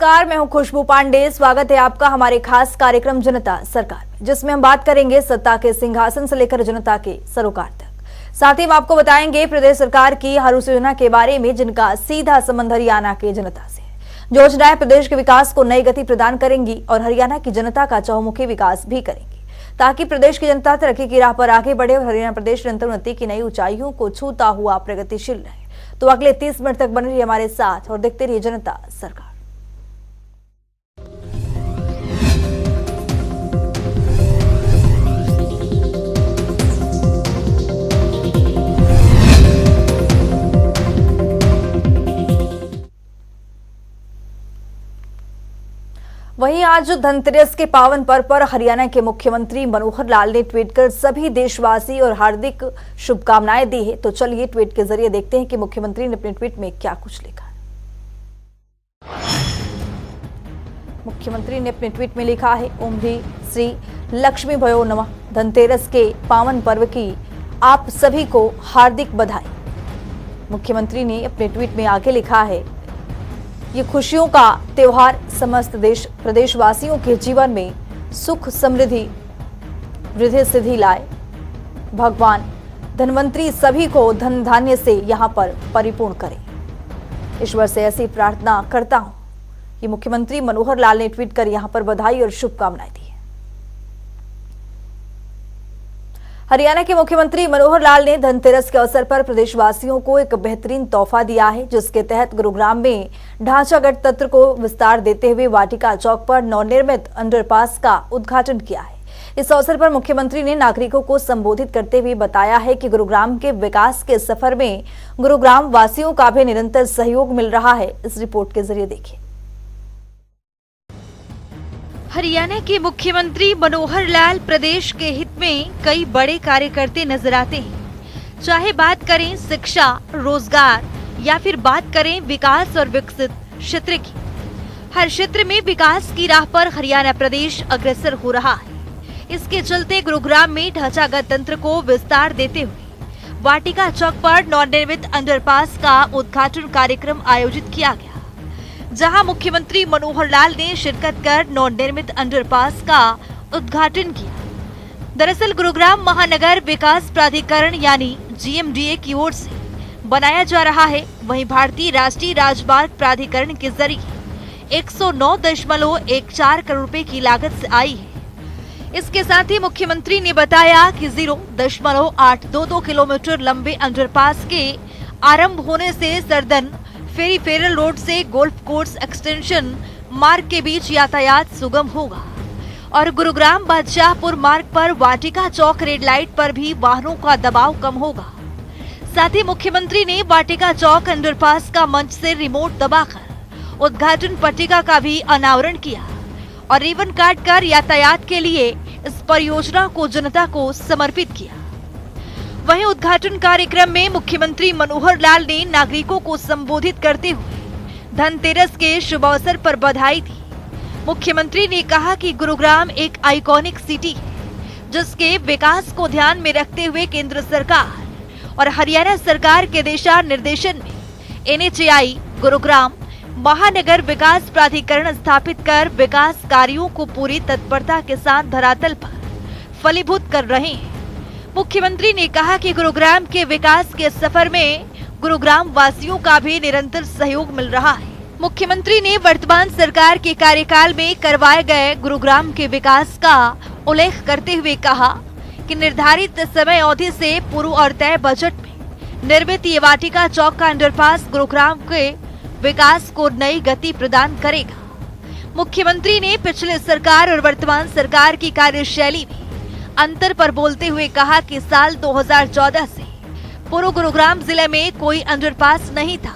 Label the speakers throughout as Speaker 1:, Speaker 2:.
Speaker 1: नमस्कार, मैं हूं खुशबू पांडे। स्वागत है आपका हमारे खास कार्यक्रम जनता सरकार में, जिसमें हम बात करेंगे सत्ता के सिंहासन से लेकर जनता के सरोकार तक। साथ ही हम आपको बताएंगे प्रदेश सरकार की हर उस योजना के बारे में जिनका सीधा संबंध हरियाणा के जनता से है। जो योजनाएं प्रदेश के विकास को नई गति प्रदान करेंगी और हरियाणा की जनता का चहुमुखी विकास भी करेंगी, ताकि प्रदेश की जनता तरक्की की राह पर आगे बढ़े और हरियाणा प्रदेश निरंतर उन्नति की नई ऊंचाइयों को छूता हुआ प्रगतिशील रहे। तो अगले 30 मिनट तक बने रहिए हमारे साथ और देखते रहिए जनता सरकार। वहीं आज धनतेरस के पावन पर्व पर हरियाणा के मुख्यमंत्री मनोहर लाल ने ट्वीट कर सभी देशवासी और हार्दिक शुभकामनाएं दी है। तो चलिए ट्वीट के जरिए देखते हैं कि मुख्यमंत्री ने अपने ट्वीट में क्या कुछ लिखा है। मुख्यमंत्री ने अपने ट्वीट में लिखा है, ओम ह्रीं श्री लक्ष्मी भयो नमः। धनतेरस के पावन पर्व की आप सभी को हार्दिक बधाई। मुख्यमंत्री ने अपने ट्वीट में आगे लिखा है, ये खुशियों का त्योहार समस्त देश प्रदेशवासियों के जीवन में सुख समृद्धि वृद्धि सिद्धि लाए। भगवान धनवंतरी सभी को धन धान्य से यहाँ पर परिपूर्ण करे। ईश्वर से ऐसी प्रार्थना करता हूँ। ये मुख्यमंत्री मनोहर लाल ने ट्वीट कर यहाँ पर बधाई और शुभकामनाएं दी है। हरियाणा के मुख्यमंत्री मनोहर लाल ने धनतेरस के अवसर पर प्रदेशवासियों को एक बेहतरीन तोहफा दिया है, जिसके तहत गुरुग्राम में ढांचागत तंत्र को विस्तार देते हुए वाटिका चौक पर नवनिर्मित अंडरपास का उद्घाटन किया है। इस अवसर पर मुख्यमंत्री ने नागरिकों को संबोधित करते हुए बताया है कि गुरुग्राम के विकास के सफर में गुरुग्राम वासियों का भी निरंतर सहयोग मिल रहा है। इस रिपोर्ट के जरिए देखिए।
Speaker 2: हरियाणा के मुख्यमंत्री मनोहर लाल प्रदेश के हित में कई बड़े कार्य करते नजर आते हैं। चाहे बात करें शिक्षा, रोजगार या फिर बात करें विकास और विकसित क्षेत्र की, हर क्षेत्र में विकास की राह पर हरियाणा प्रदेश अग्रसर हो रहा है। इसके चलते गुरुग्राम में ढांचागत तंत्र को विस्तार देते हुए वाटिका चौक पर नवनिर्मित अंडरपास का उद्घाटन कार्यक्रम आयोजित किया गया, जहां मुख्यमंत्री मनोहर लाल ने शिरकत कर नवनिर्मित अंडरपास का उद्घाटन किया। दरअसल गुरुग्राम महानगर विकास प्राधिकरण यानी GMDA की ओर से बनाया जा रहा है। वहीं भारतीय राष्ट्रीय राजमार्ग प्राधिकरण के जरिए 109.14 करोड़ रुपए की लागत से आई है। इसके साथ ही मुख्यमंत्री ने बताया कि 0.822 किलोमीटर लंबे अंडरपास के आरंभ होने से सरदन फेरी फेरल रोड से गोल्फ कोर्स एक्सटेंशन मार्ग के बीच यातायात सुगम होगा और गुरुग्राम बादशाहपुर मार्ग पर वाटिका चौक रेड लाइट पर भी वाहनों का दबाव कम होगा। साथ ही मुख्यमंत्री ने वाटिका चौक अंडरपास का मंच से रिमोट दबाकर उद्घाटन पट्टिका का भी अनावरण किया और रिबन काट कर यातायात के लिए इस परियोजना को जनता को समर्पित किया। वहीं उद्घाटन कार्यक्रम में मुख्यमंत्री मनोहर लाल ने नागरिकों को संबोधित करते हुए धनतेरस के शुभ अवसर पर बधाई दी। मुख्यमंत्री ने कहा कि गुरुग्राम एक आइकॉनिक सिटी है, जिसके विकास को ध्यान में रखते हुए केंद्र सरकार और हरियाणा सरकार के दिशा निर्देशन में NHAI गुरुग्राम महानगर विकास प्राधिकरण स्थापित कर विकास कार्यों को पूरी तत्परता के साथ धरातल पर फलीभूत कर रहे हैं। मुख्यमंत्री ने कहा कि गुरुग्राम के विकास के सफर में गुरुग्राम वासियों का भी निरंतर सहयोग मिल रहा है। मुख्यमंत्री ने वर्तमान सरकार के कार्यकाल में करवाए गए गुरुग्राम के विकास का उल्लेख करते हुए कहा कि निर्धारित समय अवधि से पूर्व और तय बजट में निर्मित ये वाटिका चौक का अंडरपास गुरुग्राम के विकास को नई गति प्रदान करेगा। मुख्यमंत्री ने पिछले सरकार और वर्तमान सरकार की कार्यशैली में अंतर पर बोलते हुए कहा कि साल 2014 से पूर्व गुरुग्राम जिले में कोई अंडरपास नहीं था,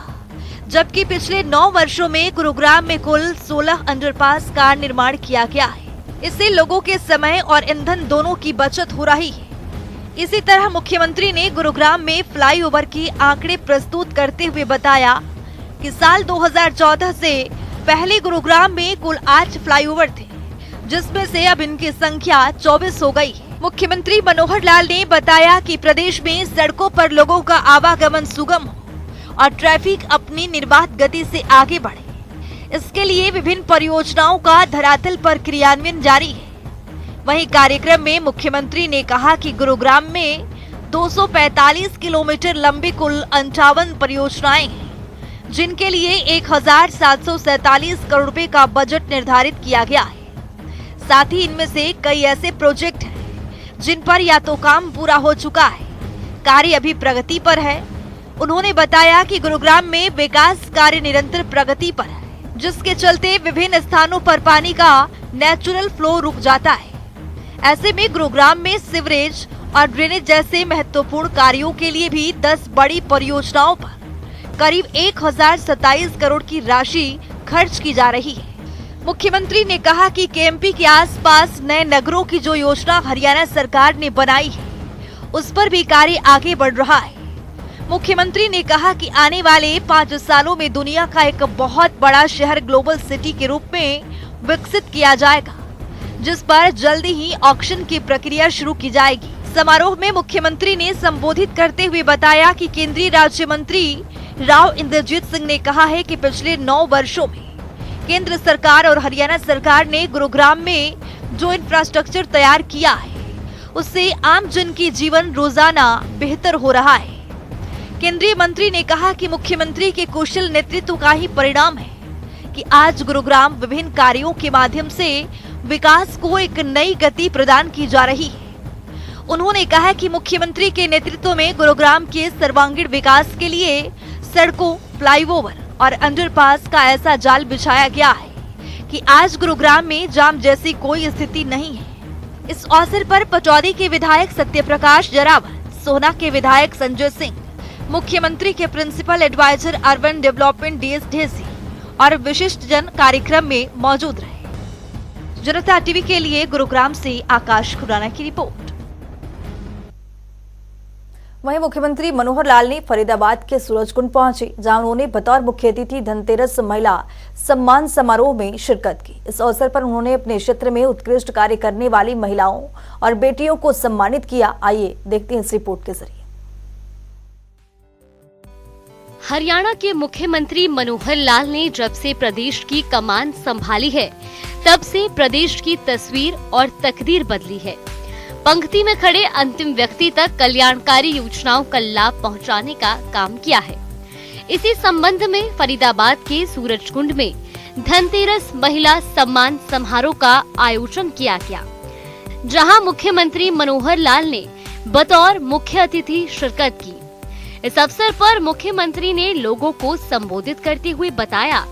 Speaker 2: जबकि पिछले 9 वर्षों में गुरुग्राम में कुल 16 अंडरपास का निर्माण किया गया है। इससे लोगों के समय और ईंधन दोनों की बचत हो रही है। इसी तरह मुख्यमंत्री ने गुरुग्राम में फ्लाईओवर की आंकड़े प्रस्तुत करते हुए बताया कि साल 2014 से पहले गुरुग्राम में कुल 8 फ्लाईओवर थे, जिसमें से अब इनकी संख्या 24 हो गई है। मुख्यमंत्री मनोहर लाल ने बताया कि प्रदेश में सड़कों पर लोगों का आवागमन सुगम हो और ट्रैफिक अपनी निर्बाध गति से आगे बढ़े। इसके लिए विभिन्न परियोजनाओं का धरातल पर क्रियान्वयन जारी है। वहीं कार्यक्रम में मुख्यमंत्री ने कहा कि गुरुग्राम में 245 किलोमीटर लंबी कुल 58 परियोजनाएं हैं, जिनके लिए 1747 करोड़ रुपए का बजट निर्धारित किया गया है। साथ ही इनमें से कई ऐसे प्रोजेक्ट हैं जिन पर या तो काम पूरा हो चुका है, कार्य अभी प्रगति पर है। उन्होंने बताया कि गुरुग्राम में विकास कार्य निरंतर प्रगति पर है, जिसके चलते विभिन्न स्थानों पर पानी का नेचुरल फ्लो रुक जाता है। ऐसे में गुरुग्राम में सीवरेज और ड्रेनेज जैसे महत्वपूर्ण कार्यों के लिए भी 10 बड़ी परियोजनाओं पर करीब 1027 करोड़ की राशि खर्च की जा रही है। मुख्यमंत्री ने कहा कि केएमपी के आसपास नए नगरों की जो योजना हरियाणा सरकार ने बनाई है, उस पर भी कार्य आगे बढ़ रहा है। मुख्यमंत्री ने कहा कि आने वाले 5 सालों में दुनिया का एक बहुत बड़ा शहर ग्लोबल सिटी के रूप में विकसित किया जाएगा, जिस पर जल्दी ही ऑक्शन की प्रक्रिया शुरू की जाएगी। समारोह में मुख्यमंत्री ने संबोधित करते हुए बताया कि केंद्रीय राज्य मंत्री राव इंद्रजीत सिंह ने कहा है कि पिछले 9 वर्षों में केंद्र सरकार और हरियाणा सरकार ने गुरुग्राम में जो इंफ्रास्ट्रक्चर तैयार किया है, उससे आम जन की जीवन रोजाना बेहतर हो रहा है। केंद्रीय मंत्री ने कहा कि मुख्यमंत्री के कुशल नेतृत्व का ही परिणाम है कि आज गुरुग्राम विभिन्न कार्यों के माध्यम से विकास को एक नई गति प्रदान की जा रही है। उन्होंने कहा कि मुख्यमंत्री के नेतृत्व में गुरुग्राम के सर्वांगीण विकास के लिए सड़कों, फ्लाईओवर और अंडरपास का ऐसा जाल बिछाया गया है कि आज गुरुग्राम में जाम जैसी कोई स्थिति नहीं है। इस अवसर पर पटौदी के विधायक सत्यप्रकाश जरावत, सोहना के विधायक संजय सिंह, मुख्यमंत्री के principal advisor urban development DS Dhesi और विशिष्ट जन कार्यक्रम में मौजूद रहे। जनता टीवी के लिए गुरुग्राम से आकाश खुराना की रिपोर्ट।
Speaker 1: वहीं मुख्यमंत्री मनोहर लाल ने फरीदाबाद के सूरजकुंड पहुंचे, जहां उन्होंने बतौर मुख्य अतिथि धनतेरस महिला सम्मान समारोह में शिरकत की। इस अवसर पर उन्होंने अपने क्षेत्र में उत्कृष्ट कार्य करने वाली महिलाओं और बेटियों को सम्मानित किया। आइए देखते हैं इस रिपोर्ट के जरिए।
Speaker 3: हरियाणा के मुख्यमंत्री मनोहर लाल ने जब से प्रदेश की कमान संभाली है, तब से प्रदेश की तस्वीर और तकदीर बदली है। पंक्ति में खड़े अंतिम व्यक्ति तक कल्याणकारी योजनाओं का लाभ पहुंचाने का काम किया है। इसी संबंध में फरीदाबाद के सूरजकुंड में धनतेरस महिला सम्मान समारोह का आयोजन किया गया, जहां मुख्यमंत्री मनोहर लाल ने बतौर मुख्य अतिथि शिरकत की। इस अवसर पर मुख्यमंत्री ने लोगों को संबोधित करते हुए बताया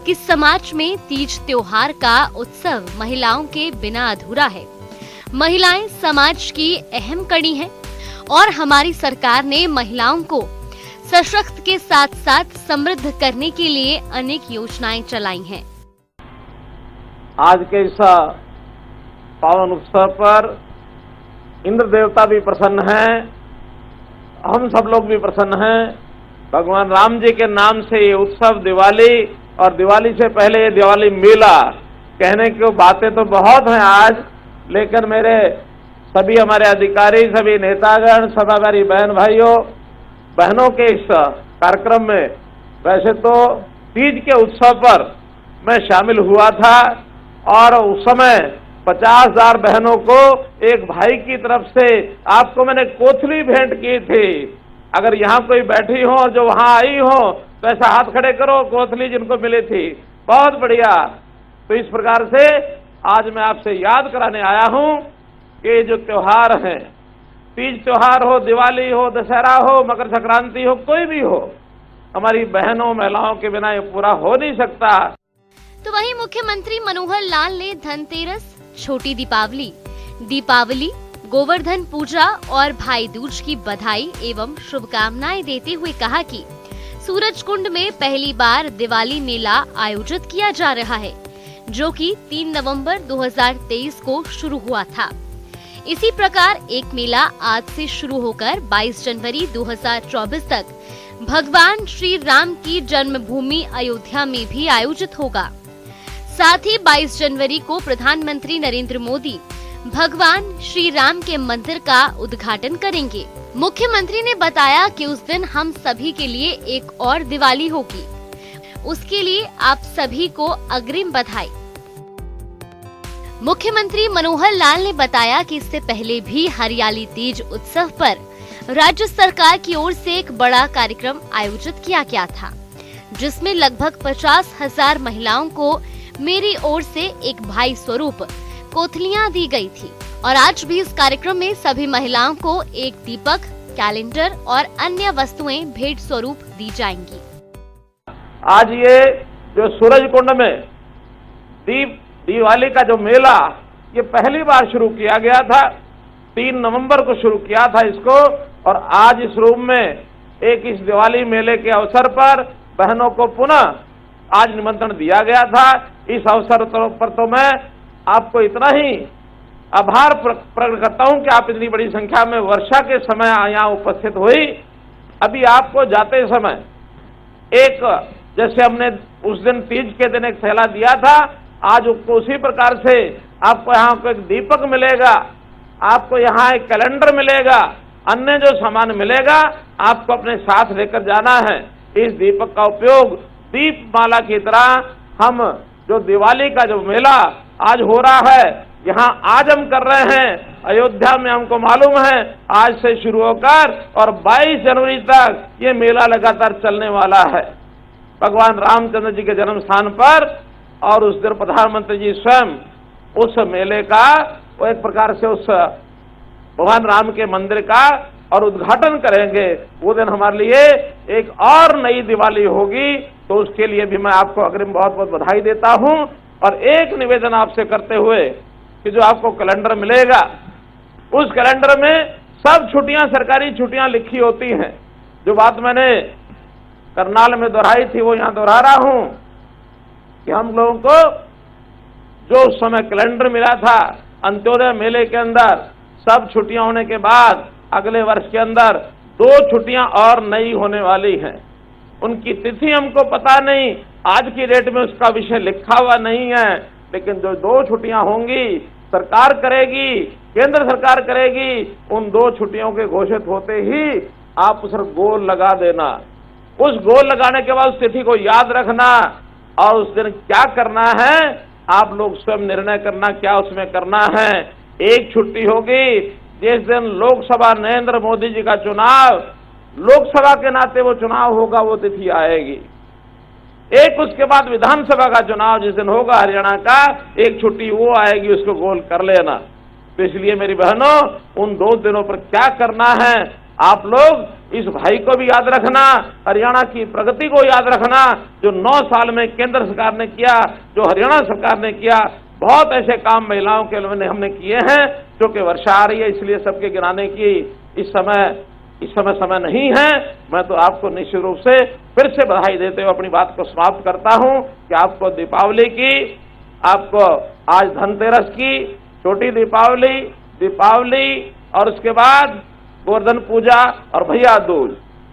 Speaker 3: कि समाज में तीज त्योहार का उत्सव महिलाओं के बिना अधूरा है। महिलाएं समाज की अहम कड़ी हैं और हमारी सरकार ने महिलाओं को सशक्त के साथ साथ समृद्ध करने के लिए अनेक योजनाएं चलाई हैं।
Speaker 4: आज के इस पावन उत्सव पर इंद्र देवता भी प्रसन्न हैं, हम सब लोग भी प्रसन्न हैं। भगवान राम जी के नाम से ये उत्सव दिवाली और दिवाली से पहले ये दिवाली मेला, कहने की बातें तो बहुत हैं आज, लेकिन मेरे सभी हमारे अधिकारी, सभी नेतागण, सब हमारी बहन भाइयों बहनों के इस कार्यक्रम में, वैसे तो तीज के उत्सव पर मैं शामिल हुआ था और उस समय 50,000 बहनों को एक भाई की तरफ से आपको मैंने कोथली भेंट की थी। अगर यहाँ कोई बैठी हो और जो वहां आई हो तो ऐसा हाथ खड़े करो, कोथली जिनको मिली थी। बहुत बढ़िया। तो इस प्रकार से आज मैं आपसे याद कराने आया हूं कि जो त्योहार हैं, तीज त्योहार हो, दिवाली हो, दशहरा हो, मकर संक्रांति हो, कोई भी हो, हमारी बहनों महिलाओं के बिना ये पूरा हो नहीं सकता।
Speaker 3: तो वहीं मुख्यमंत्री मनोहर लाल ने धनतेरस, छोटी दीपावली, दीपावली, गोवर्धन पूजा और भाई दूज की बधाई एवं शुभकामनाएं देते हुए कहा कि सूरजकुंड में पहली बार दिवाली मेला आयोजित किया जा रहा है, जो कि 3 नवंबर 2023 को शुरू हुआ था। इसी प्रकार एक मेला आज से शुरू होकर 22 जनवरी 2024 तक भगवान श्री राम की जन्मभूमि अयोध्या में भी आयोजित होगा। साथ ही 22 जनवरी को प्रधानमंत्री नरेंद्र मोदी भगवान श्री राम के मंदिर का उद्घाटन करेंगे। मुख्यमंत्री ने बताया कि उस दिन हम सभी के लिए एक और दिवाली होगी। उसके लिए आप सभी को अग्रिम बधाई। मुख्यमंत्री मनोहर लाल ने बताया कि इससे पहले भी हरियाली तीज उत्सव पर राज्य सरकार की ओर से एक बड़ा कार्यक्रम आयोजित किया गया था, जिसमें लगभग 50,000 महिलाओं को मेरी ओर से एक भाई स्वरूप कोथलियां दी गई थी और आज भी इस कार्यक्रम में सभी महिलाओं को एक दीपक, कैलेंडर और अन्य वस्तुएं भेंट स्वरूप दी जाएंगी।
Speaker 4: आज ये जो सूरज कुंड में दिवाली का जो मेला ये पहली बार शुरू किया गया था, 3 नवंबर को शुरू किया था इसको, और आज इस रूम में इस दिवाली मेले के अवसर पर बहनों को पुनः आज निमंत्रण दिया गया था। इस अवसर पर तो मैं आपको इतना ही आभार प्रकट करता हूं कि आप इतनी बड़ी संख्या में वर्षा के समय यहाँ उपस्थित हुई। अभी आपको जाते समय जैसे हमने उस दिन तीज के दिन एक थैला दिया था, आज उसी प्रकार से आपको यहाँ को एक दीपक मिलेगा, आपको यहाँ एक कैलेंडर मिलेगा, अन्य जो सामान मिलेगा आपको अपने साथ लेकर जाना है। इस दीपक का उपयोग दीपमाला की तरह हम जो दिवाली का जो मेला आज हो रहा है यहाँ आज हम कर रहे हैं। अयोध्या में हमको मालूम है आज से शुरू होकर और 22 जनवरी तक ये मेला लगातार चलने वाला है भगवान रामचंद्र जी के जन्म स्थान पर, और उस दिन प्रधानमंत्री जी स्वयं उस मेले का वो एक प्रकार से उस भगवान राम के मंदिर का और उद्घाटन करेंगे। वो दिन हमारे लिए एक और नई दिवाली होगी, तो उसके लिए भी मैं आपको अग्रिम बहुत बहुत बधाई देता हूं। और एक निवेदन आपसे करते हुए कि जो आपको कैलेंडर मिलेगा उस कैलेंडर में सब छुट्टियां, सरकारी छुट्टियां लिखी होती हैं। जो बात मैंने करनाल में दोहराई थी वो यहां दोहरा रहा हूं कि हम लोगों को जो उस समय कैलेंडर मिला था अंत्योदय मेले के अंदर, सब छुट्टियां होने के बाद अगले वर्ष के अंदर 2 छुट्टियां और नई होने वाली हैं। उनकी तिथि हमको पता नहीं, आज की डेट में उसका विषय लिखा हुआ नहीं है, लेकिन जो 2 छुट्टियां होंगी सरकार करेगी, केंद्र सरकार करेगी, उन 2 छुट्टियों के घोषित होते ही आप उस पर गोल लगा देना। उस गोल लगाने के बाद उस तिथि को याद रखना और उस दिन क्या करना है आप लोग स्वयं निर्णय करना क्या उसमें करना है। एक छुट्टी होगी जिस दिन लोकसभा नरेंद्र मोदी जी का चुनाव, लोकसभा के नाते वो चुनाव होगा, वो तिथि आएगी। एक उसके बाद विधानसभा का चुनाव जिस दिन होगा हरियाणा का, एक छुट्टी वो आएगी, उसको गोल कर लेना। तो इसलिए मेरी बहनों उन 2 दिनों पर क्या करना है आप लोग इस भाई को भी याद रखना, हरियाणा की प्रगति को याद रखना। जो 9 साल में केंद्र सरकार ने किया, जो हरियाणा सरकार ने किया, बहुत ऐसे काम महिलाओं के लिए हमने किए हैं। जो कि वर्षा आ रही है इसलिए सबके गिनाने की इस समय नहीं है। मैं तो आपको निश्चित रूप से फिर से बधाई देते हुए अपनी बात को समाप्त करता हूं कि आपको दीपावली की, आपको आज धनतेरस की, छोटी दीपावली और उसके बाद गोवर्धन पूजा और भैया दूज,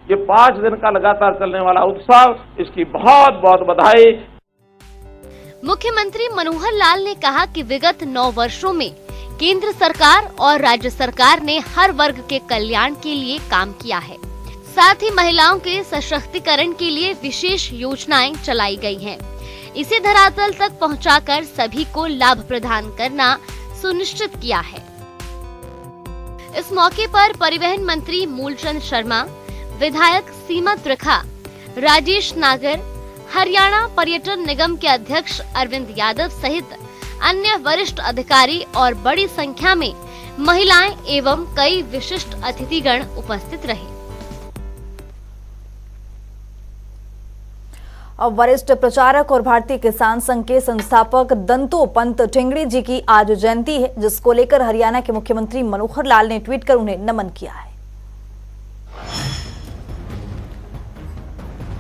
Speaker 4: ये 5 दिन का लगातार चलने वाला उत्सव, इसकी बहुत बहुत बधाई।
Speaker 3: मुख्यमंत्री मनोहर लाल ने कहा कि विगत 9 वर्षों में केंद्र सरकार और राज्य सरकार ने हर वर्ग के कल्याण के लिए काम किया है। साथ ही महिलाओं के सशक्तिकरण के लिए विशेष योजनाएं चलाई गई हैं। इसे धरातल तक पहुंचाकर सभी को लाभ प्रदान करना सुनिश्चित किया है। इस मौके पर परिवहन मंत्री मूलचंद शर्मा, विधायक सीमा त्रिखा, राजेश नागर, हरियाणा पर्यटन निगम के अध्यक्ष अरविंद यादव सहित अन्य वरिष्ठ अधिकारी और बड़ी संख्या में महिलाएं एवं कई विशिष्ट अतिथिगण उपस्थित रहे।
Speaker 1: अब वरिष्ठ प्रचारक और भारतीय किसान संघ के संस्थापक दंतोपंत ठेंगड़ी जी की आज जयंती है, जिसको लेकर हरियाणा के मुख्यमंत्री मनोहर लाल ने ट्वीट कर उन्हें नमन किया है।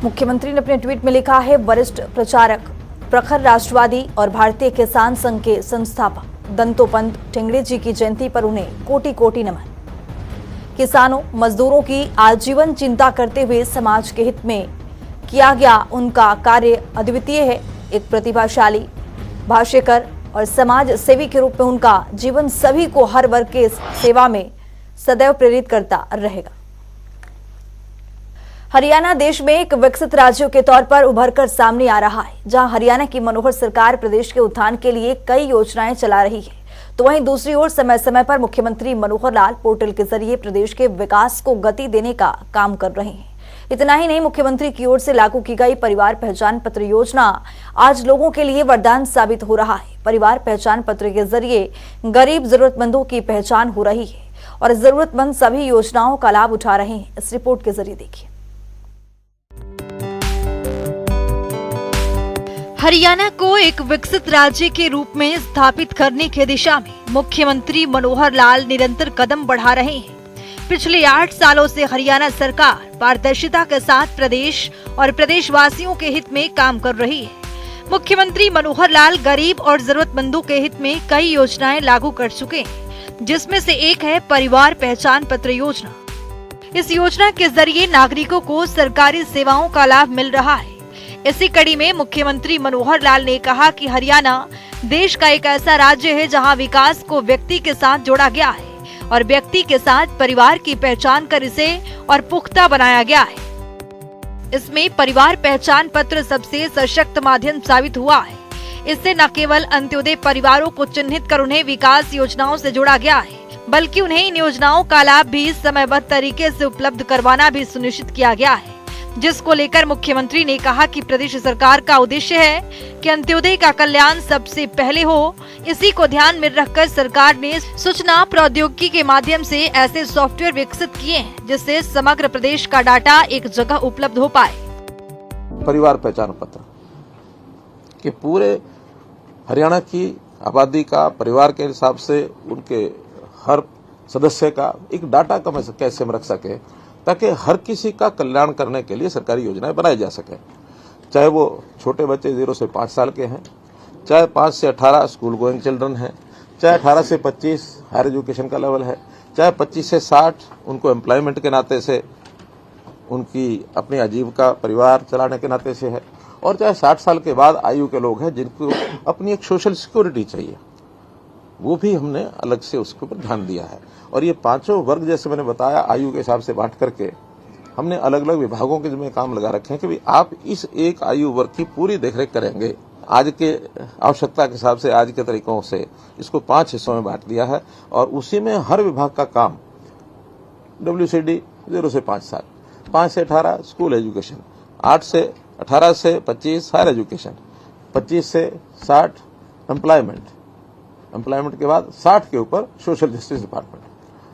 Speaker 1: मुख्यमंत्री ने अपने ट्वीट में लिखा है, वरिष्ठ प्रचारक, प्रखर राष्ट्रवादी और भारतीय किसान संघ के संस्थापक दंतोपंत ठेंगड़ी जी की जयंती पर उन्हें कोटि कोटि नमन। किसानों मजदूरों की आजीवन चिंता करते हुए समाज के हित में किया गया उनका कार्य अद्वितीय है। एक प्रतिभाशाली भाष्यकर और समाज सेवी के रूप में उनका जीवन सभी को हर वर्ग के सेवा में सदैव प्रेरित करता रहेगा। हरियाणा देश में एक विकसित राज्यों के तौर पर उभरकर सामने आ रहा है। जहां हरियाणा की मनोहर सरकार प्रदेश के उत्थान के लिए कई योजनाएं चला रही है, तो वहीं दूसरी ओर समय समय पर मुख्यमंत्री मनोहर लाल पोर्टल के जरिए प्रदेश के विकास को गति देने का काम कर रहे हैं। इतना ही नहीं, मुख्यमंत्री की ओर से लागू की गई परिवार पहचान पत्र योजना आज लोगों के लिए वरदान साबित हो रहा है। परिवार पहचान पत्र के जरिए गरीब जरूरतमंदों की पहचान हो रही है और जरूरतमंद सभी योजनाओं का लाभ उठा रहे हैं। इस रिपोर्ट के जरिए देखिए।
Speaker 2: हरियाणा को एक विकसित राज्य के रूप में स्थापित करने की दिशा में मुख्यमंत्री मनोहर लाल निरंतर कदम बढ़ा रहे हैं। पिछले 8 सालों से हरियाणा सरकार पारदर्शिता के साथ प्रदेश और प्रदेशवासियों के हित में काम कर रही है। मुख्यमंत्री मनोहर लाल गरीब और जरूरतमंदों के हित में कई योजनाएं लागू कर चुके हैं, जिसमें से एक है परिवार पहचान पत्र योजना। इस योजना के जरिए नागरिकों को सरकारी सेवाओं का लाभ मिल रहा है। इसी कड़ी में मुख्यमंत्री मनोहर लाल ने कहा कि हरियाणा देश का एक ऐसा राज्य है जहां विकास को व्यक्ति के साथ जोड़ा गया है और व्यक्ति के साथ परिवार की पहचान कर इसे और पुख्ता बनाया गया है। इसमें परिवार पहचान पत्र सबसे सशक्त माध्यम साबित हुआ है। इससे न केवल अंत्योदय परिवारों को चिन्हित कर उन्हें विकास योजनाओं से जोड़ा गया है, बल्कि उन्हें इन योजनाओं का लाभ भी समयबद्ध तरीके से उपलब्ध करवाना भी सुनिश्चित किया गया है, जिसको लेकर मुख्यमंत्री ने कहा कि प्रदेश सरकार का उद्देश्य है कि अंत्योदय का कल्याण सबसे पहले हो। इसी को ध्यान में रखकर सरकार ने सूचना प्रौद्योगिकी के माध्यम से ऐसे सॉफ्टवेयर विकसित किए हैं जिससे समग्र प्रदेश का डाटा एक जगह उपलब्ध हो पाए।
Speaker 5: परिवार पहचान पत्र कि पूरे हरियाणा की आबादी का परिवार के हिसाब से उनके हर सदस्य का एक डाटा कैसे हम रख सके, ताकि हर किसी का कल्याण करने के लिए सरकारी योजनाएं बनाई जा सके। चाहे वो छोटे बच्चे 0 से 5 साल के हैं, चाहे 5 से 18 स्कूल गोइंग चिल्ड्रन हैं, चाहे 18 से 25 हायर एजुकेशन का लेवल है, चाहे 25 से 60 उनको एम्प्लॉयमेंट के नाते से उनकी अपनी आजीविका परिवार चलाने के नाते से है, और चाहे 60 साल के बाद आयु के लोग हैं जिनको अपनी एक सोशल सिक्योरिटी चाहिए, वो भी हमने अलग से उसके ऊपर ध्यान दिया है। और ये पांचों वर्ग जैसे मैंने बताया आयु के हिसाब से बांट करके हमने अलग अलग विभागों के जिम्मे काम लगा रखे हैं कि आप इस एक आयु वर्ग की पूरी देखरेख करेंगे। आज के आवश्यकता के हिसाब से आज के तरीकों से इसको 5 हिस्सों में बांट दिया है और उसी में हर विभाग का काम WCD 0 से 5 साल, 5 से 18 स्कूल एजुकेशन, 8 से 18 से 25 हायर एजुकेशन, 25 से 60 एम्प्लॉयमेंट के बाद 60 के ऊपर सोशल जस्टिस डिपार्टमेंट।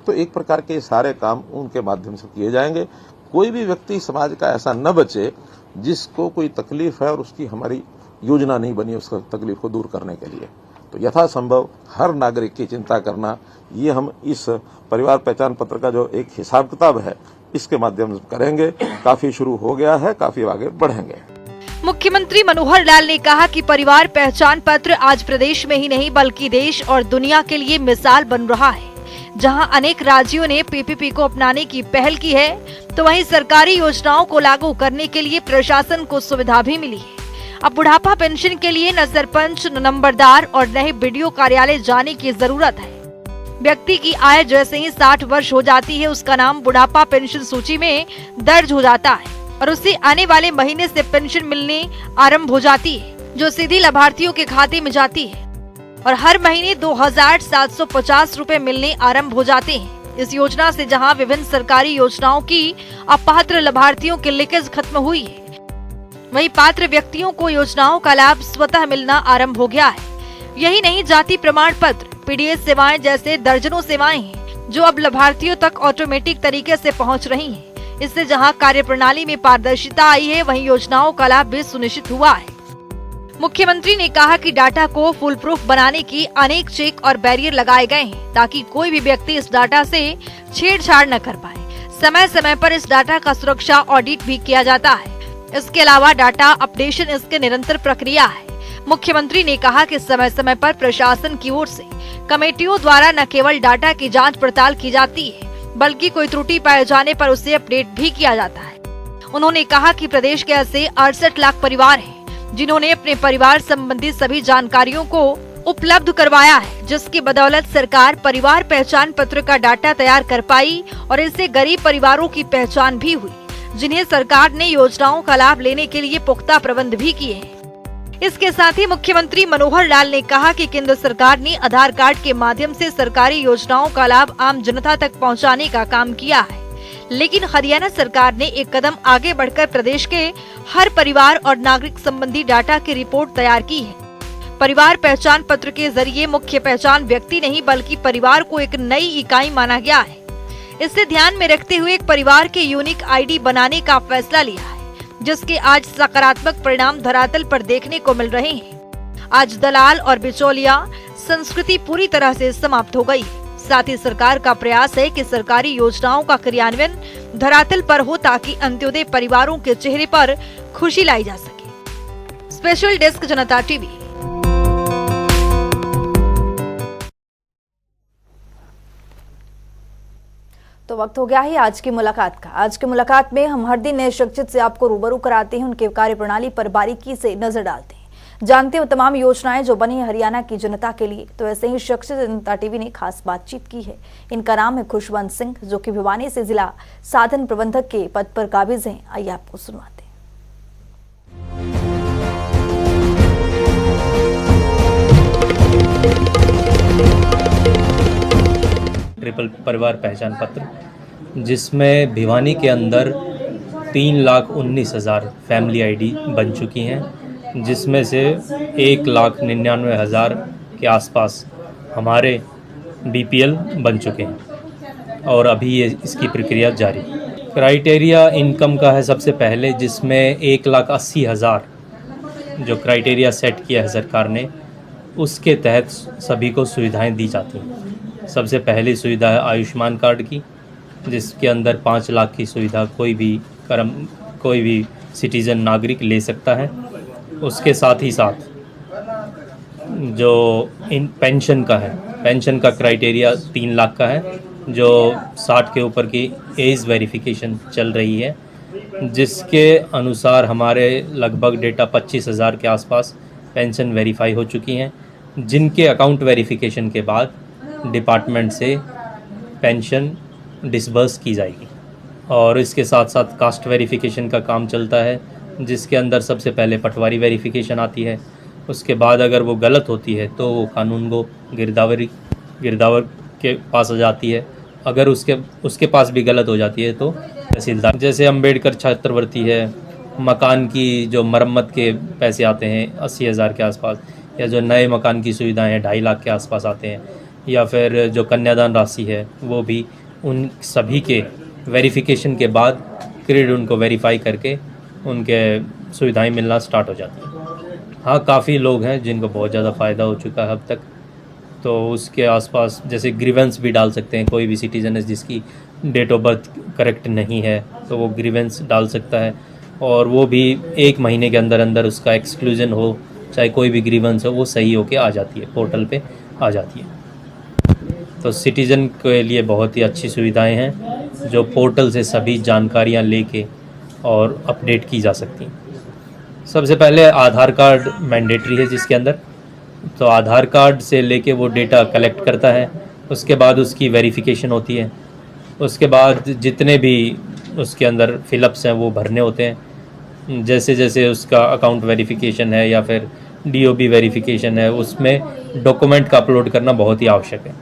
Speaker 5: तो एक प्रकार के सारे काम उनके माध्यम से किए जाएंगे। कोई भी व्यक्ति समाज का ऐसा न बचे जिसको कोई तकलीफ है और उसकी हमारी योजना नहीं बनी उसका तकलीफ को दूर करने के लिए। तो यथासंभव हर नागरिक की चिंता करना, ये हम इस परिवार पहचान पत्र का जो एक हिसाब किताब है इसके माध्यम से करेंगे। काफी शुरू हो गया है, काफी आगे बढ़ेंगे।
Speaker 2: मुख्यमंत्री मनोहर लाल ने कहा कि परिवार पहचान पत्र आज प्रदेश में ही नहीं बल्कि देश और दुनिया के लिए मिसाल बन रहा है। जहां अनेक राज्यों ने PPP को अपनाने की पहल की है, तो वहीं सरकारी योजनाओं को लागू करने के लिए प्रशासन को सुविधा भी मिली है। अब बुढ़ापा पेंशन के लिए न सरपंच, न नंबरदार और न ही BDO कार्यालय जाने की जरूरत है। व्यक्ति की आय जैसे ही 60 वर्ष हो जाती है, उसका नाम बुढ़ापा पेंशन सूची में दर्ज हो जाता है और उसे आने वाले महीने से पेंशन मिलने आरंभ हो जाती है, जो सीधी लाभार्थियों के खाते में जाती है और हर महीने 2750 रुपए मिलने आरंभ हो जाते हैं। इस योजना से जहां विभिन्न सरकारी योजनाओं की अपात्र लाभार्थियों की लीकेज खत्म हुई है, वहीं पात्र व्यक्तियों को योजनाओं का लाभ स्वतः मिलना आरंभ हो गया है। यही नहीं, जाति प्रमाण पत्र, PDS सेवाएं जैसे दर्जनों सेवाएं हैं जो अब लाभार्थियों तक ऑटोमेटिक तरीके से पहुंच रही हैं। इससे जहां कार्यप्रणाली में पारदर्शिता आई है, वहीं योजनाओं का लाभ भी सुनिश्चित हुआ है। मुख्यमंत्री ने कहा कि डाटा को फुल प्रूफ बनाने की अनेक चेक और बैरियर लगाए गए हैं ताकि कोई भी व्यक्ति इस डाटा से छेड़छाड़ न कर पाए। समय समय पर इस डाटा का सुरक्षा ऑडिट भी किया जाता है। इसके अलावा डाटा अपडेशन इसके निरंतर प्रक्रिया है। मुख्यमंत्री ने कहा कि समय समय पर प्रशासन की ओर से कमेटियों द्वारा न केवल डाटा की जांच पड़ताल की जाती है बल्कि कोई त्रुटि पाए जाने पर उसे अपडेट भी किया जाता है। उन्होंने कहा कि प्रदेश के ऐसे 68 लाख परिवार हैं जिन्होंने अपने परिवार संबंधी सभी जानकारियों को उपलब्ध करवाया है, जिसकी बदौलत सरकार परिवार पहचान पत्र का डाटा तैयार कर पाई और इससे गरीब परिवारों की पहचान भी हुई। जिन्हें सरकार ने योजनाओं का लाभ लेने के लिए पुख्ता प्रबंध भी किए हैं। इसके साथ ही मुख्यमंत्री मनोहर लाल ने कहा कि केंद्र सरकार ने आधार कार्ड के माध्यम से सरकारी योजनाओं का लाभ आम जनता तक पहुंचाने का काम किया है, लेकिन हरियाणा सरकार ने एक कदम आगे बढ़कर प्रदेश के हर परिवार और नागरिक संबंधी डाटा की रिपोर्ट तैयार की है। परिवार पहचान पत्र के जरिए मुख्य पहचान व्यक्ति नहीं बल्कि परिवार को एक नई इकाई माना गया है। इसे ध्यान में रखते हुए एक परिवार के यूनिक आईडी बनाने का फैसला लिया है, जिसके आज सकारात्मक परिणाम धरातल पर देखने को मिल रहे हैं। आज दलाल और बिचौलिया संस्कृति पूरी तरह से समाप्त हो गई है। साथ ही सरकार का प्रयास है कि सरकारी योजनाओं का क्रियान्वयन धरातल पर हो ताकि अंत्योदय परिवारों के चेहरे पर खुशी लाई जा सके। स्पेशल डेस्क जनता टीवी।
Speaker 1: तो वक्त हो गया है आज की मुलाकात का। आज की मुलाकात में हम हर दिन नए शख्सियत से आपको रूबरू कराते हैं, उनके कार्यप्रणाली पर बारीकी से नजर डालते हैं, जानते हैं तमाम योजनाएं जो बनी हरियाणा की जनता के लिए। तो ऐसे ही शख्सियत जनता टीवी ने खास बातचीत की है। इनका नाम है खुशवंत सिंह, जो कि भिवानी से जिला साधन प्रबंधक के पद पर काबिज हैं। आइए आपको सुनवाते हैं।
Speaker 6: ट्रिपल परिवार पहचान पत्र, जिसमें भिवानी के अंदर 3,19,000 फैमिली आईडी बन चुकी हैं, जिसमें से 1,99,000 के आसपास हमारे बीपीएल बन चुके हैं और अभी ये इसकी प्रक्रिया जारी। क्राइटेरिया इनकम का है सबसे पहले, जिसमें 1,80,000 जो क्राइटेरिया सेट किया है सरकार ने, उसके तहत सभी को सुविधाएं दी जाती हैं। सबसे पहली सुविधा है आयुष्मान कार्ड की, जिसके अंदर 5 लाख की सुविधा कोई भी सिटीज़न नागरिक ले सकता है। उसके साथ ही साथ जो इन पेंशन का है, पेंशन का क्राइटेरिया 3 लाख का है, जो 60 के ऊपर की एज वेरिफिकेशन चल रही है, जिसके अनुसार हमारे लगभग डेटा 25,000 के आसपास पेंशन वेरीफाई हो चुकी हैं, जिनके अकाउंट वेरिफिकेशन के बाद डिपार्टमेंट से पेंशन डिसबर्स की जाएगी। और इसके साथ साथ कास्ट वेरिफिकेशन का काम चलता है, जिसके अंदर सबसे पहले पटवारी वेरिफिकेशन आती है। उसके बाद अगर वो गलत होती है तो वो कानून को गिरदावर के पास आ जाती है। अगर उसके पास भी गलत हो जाती है तो तहसीलदार। जैसे अम्बेडकर छात्रवृत्ति है, मकान की जो मरम्मत के पैसे आते हैं 80,000 के आसपास, या जो नए मकान की सुविधाएं हैं 2.5 लाख के आसपास आते हैं, या फिर जो कन्यादान राशि है वो भी उन सभी के वेरिफिकेशन के बाद क्रेडिट उनको वेरीफाई करके उनके सुविधाएं मिलना स्टार्ट हो जाती हैं। हाँ, काफ़ी लोग हैं जिनको बहुत ज़्यादा फ़ायदा हो चुका है अब तक। तो उसके आसपास जैसे ग्रीवेंस भी डाल सकते हैं। कोई भी सिटीज़न है जिसकी डेट ऑफ बर्थ करेक्ट नहीं है तो वो ग्रीवेंस डाल सकता है, और वो भी 1 महीने के अंदर अंदर उसका एक्सक्लूजन हो, चाहे कोई भी ग्रीवेंस हो, वो सही होके आ जाती है, पोर्टल पे आ जाती है। तो सिटीज़न के लिए बहुत ही अच्छी सुविधाएं हैं, जो पोर्टल से सभी जानकारियां लेके और अपडेट की जा सकती हैं। सबसे पहले आधार कार्ड मैंडेटरी है जिसके अंदर, तो आधार कार्ड से लेके वो डेटा कलेक्ट करता है। उसके बाद उसकी वेरिफिकेशन होती है। उसके बाद जितने भी उसके अंदर फिलअप्स हैं वो भरने होते हैं। जैसे जैसे उसका अकाउंट वेरिफिकेशन है या फिर डीओबी वेरिफिकेशन है, उसमें डॉक्यूमेंट का अपलोड करना बहुत ही आवश्यक है।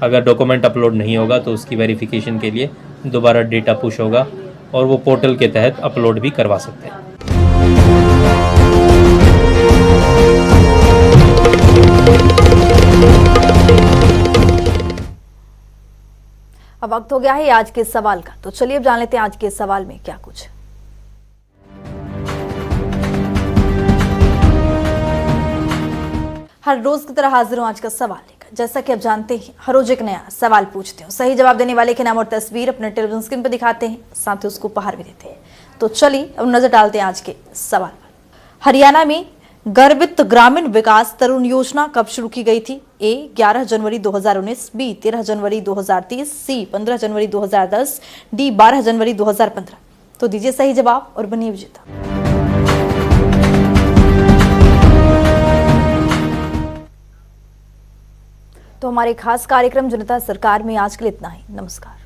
Speaker 6: अगर डॉक्यूमेंट अपलोड नहीं होगा तो उसकी वेरिफिकेशन के लिए दोबारा डेटा पुश होगा और वो पोर्टल के तहत अपलोड भी करवा सकते हैं।
Speaker 1: अब वक्त हो गया है आज के सवाल का, तो चलिए अब जान लेते हैं आज के सवाल में क्या कुछ। हर रोज की तरह हाजिर हूं आज का सवाल लेकर। जैसा कि आप जानते हैं, हर रोज एक नया सवाल पूछते हो, सही जवाब देने वाले के नाम और तस्वीर अपने टेलीविजन स्क्रीन पर दिखाते हैं, साथ ही उसको उपहार भी देते हैं। तो चलिए अब नजर डालते हैं आज के सवाल पर। हरियाणा में गर्वित ग्रामीण विकास तरुण योजना कब शुरू की गई थी? ए 11 जनवरी 2019, बी 13 जनवरी 2030, सी 15 जनवरी 2010, डी 12 जनवरी 2015। तो दीजिए सही जवाब और बनिए विजेता। तो हमारे खास कार्यक्रम जनता सरकार में आज के लिए इतना ही। नमस्कार।